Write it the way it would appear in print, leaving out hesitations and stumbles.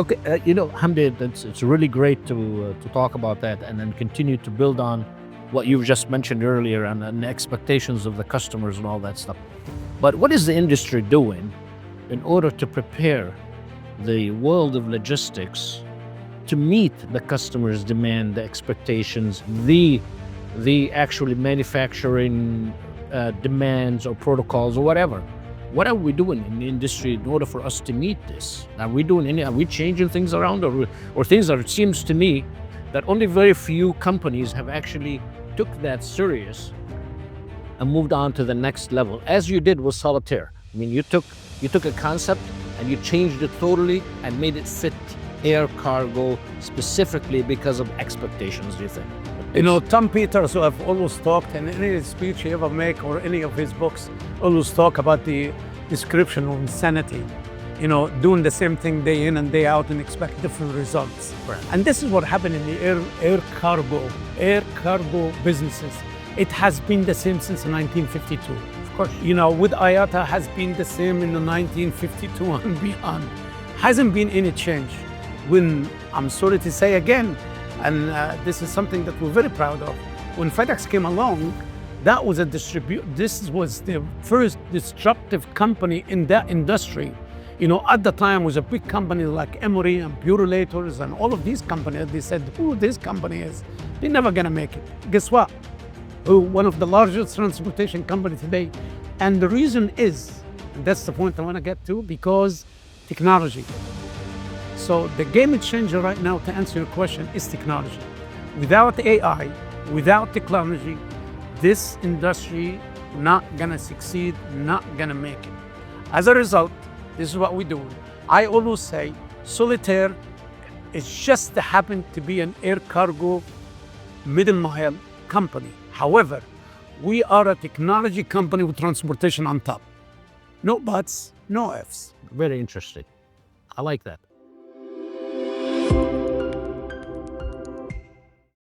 Okay, Hamdi, it's really great to talk about that and then continue to build on what you've just mentioned earlier and the expectations of the customers and all that stuff. But what is the industry doing in order to prepare the world of logistics to meet the customer's demand, the expectations, the actually manufacturing demands or protocols or whatever? What are we doing in the industry in order for us to meet this? Are we changing things around, or things that it seems to me that only very few companies have actually took that serious and moved on to the next level, as you did with SolitAir. I mean, you took a concept and you changed it totally and made it fit air cargo specifically because of expectations, do you think? Tom Peters, who I've always talked in any speech he ever make or any of his books, always talk about the description of insanity. Doing the same thing day in and day out and expect different results. Right. And this is what happened in the air cargo businesses. It has been the same since 1952. Of course. With IATA has been the same in the 1952 and beyond. Hasn't been any change. When, I'm sorry to say again, and this is something that we're very proud of, when FedEx came along, that was this was the first disruptive company in that industry. At the time was a big company like Emory and Purilators and all of these companies. They said, who this company is? They're never gonna make it. Guess what? One of the largest transportation companies today. And the reason is, and that's the point I wanna get to, because technology. So the game changer right now, to answer your question, is technology. Without AI, without technology, this industry not gonna succeed, not gonna make it. As a result, this is what we do. I always say, SolitAir is just happened to be an air cargo middle mile company. However, we are a technology company with transportation on top. No buts, no ifs. Very interesting. I like that.